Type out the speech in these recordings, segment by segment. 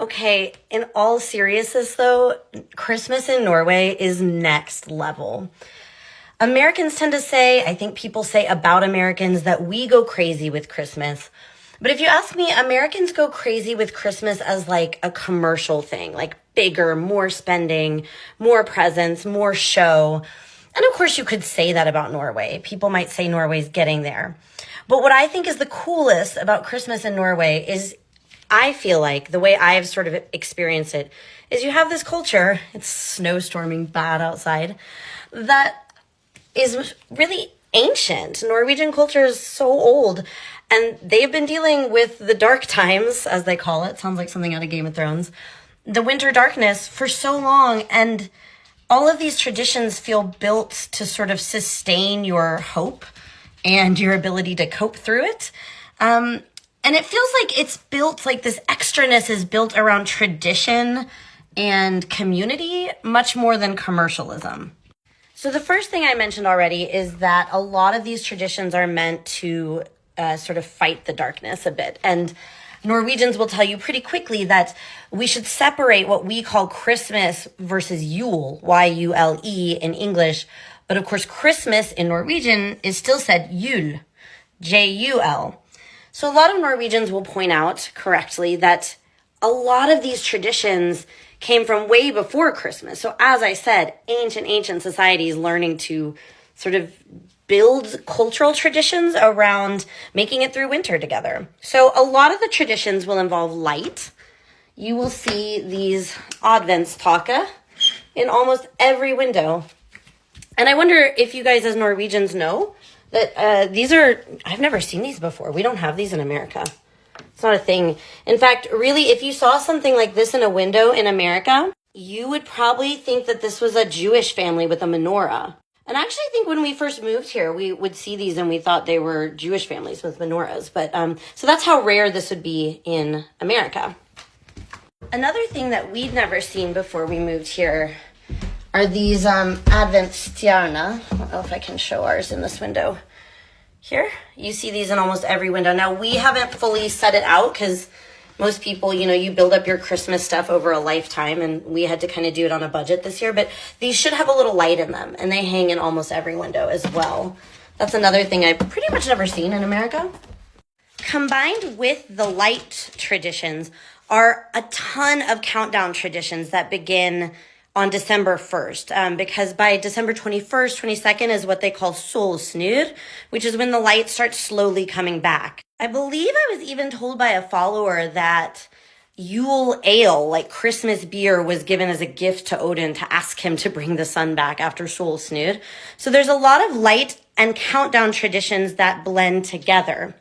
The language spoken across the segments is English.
Okay, in all seriousness though, Christmas in Norway is next level. Americans tend to say, I think people say about Americans that we go crazy with Christmas. But if you ask me, Americans go crazy with Christmas as like a commercial thing, like bigger, more spending, more presents, more show. And of course, you could say that about Norway. People might say Norway's getting there. But what I think is the coolest about Christmas in Norway is I feel like the way I have sort of experienced it is you have this culture, it's snowstorming bad outside, that is really ancient. Norwegian culture is so old, and they've been dealing with the dark times, as they call it. Sounds like something out of Game of Thrones. The winter darkness for so long, and all of these traditions feel built to sort of sustain your hope and your ability to cope through it. And it feels like it's built, like this extraness is built around tradition and community much more than commercialism. So the first thing I mentioned already is that a lot of these traditions are meant to sort of fight the darkness a bit. And Norwegians will tell you pretty quickly that we should separate what we call Christmas versus Yule, Y-U-L-E in English. But of course, Christmas in Norwegian is still said Jul, J-U-L. So a lot of Norwegians will point out correctly that a lot of these traditions came from way before Christmas. So as I said, ancient societies learning to sort of build cultural traditions around making it through winter together. So a lot of the traditions will involve light. You will see these adventstake in almost every window. And I wonder if you guys as Norwegians know that I've never seen these before. We don't have these in America. It's not a thing. In fact, really, if you saw something like this in a window in America, you would probably think that this was a Jewish family with a menorah. And I actually think when we first moved here, we would see these and we thought they were Jewish families with menorahs. But so that's how rare this would be in America. Another thing that we'd never seen before we moved here are these adventstjerne. I don't know if I can show ours in this window. Here, you see these in almost every window. Now, we haven't fully set it out because most people, you build up your Christmas stuff over a lifetime, and we had to kind of do it on a budget this year. But these should have a little light in them, and they hang in almost every window as well. That's another thing I've pretty much never seen in America. Combined with the light traditions are a ton of countdown traditions that begin on December 1st, because by December 21st, 22nd is what they call solsnur, which is when the light starts slowly coming back. I believe I was even told by a follower that Yule ale, like Christmas beer, was given as a gift to Odin to ask him to bring the sun back after solsnur. So there's a lot of light and countdown traditions that blend together.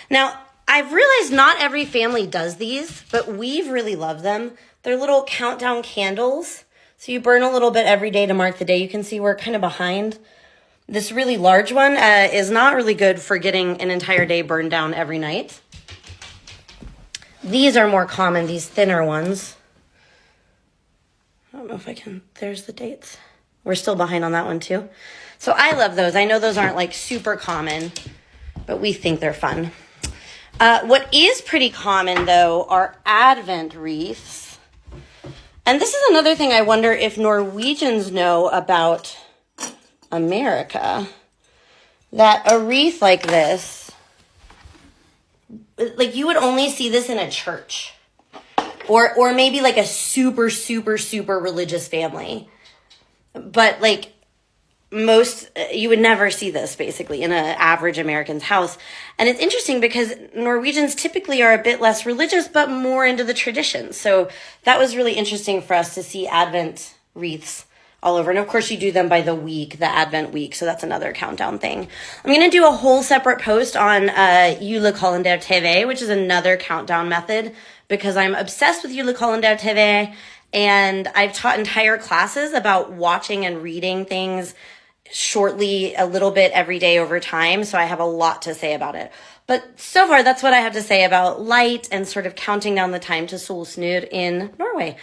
Now, I've realized not every family does these, but we've really loved them. They're little countdown candles. So you burn a little bit every day to mark the day. You can see we're kind of behind. This really large one is not really good for getting an entire day burned down every night. These are more common, these thinner ones. I don't know if I can, there's the dates. We're still behind on that one too. So I love those. I know those aren't like super common, but we think they're fun. What is pretty common though are Advent wreaths. And this is another thing I wonder if Norwegians know about America, that a wreath like this, like you would only see this in a church or maybe like a super religious family. But like you would never see this basically in an average American's house. And it's interesting because Norwegians typically are a bit less religious, but more into the traditions. So that was really interesting for us to see Advent wreaths all over. And of course you do them by the week, the Advent week. So that's another countdown thing. I'm going to do a whole separate post on julekalender TV, which is another countdown method because I'm obsessed with julekalender TV. And I've taught entire classes about watching and reading things shortly a little bit every day over time. So I have a lot to say about it. But so far, that's what I have to say about light and sort of counting down the time to solsnur in Norway.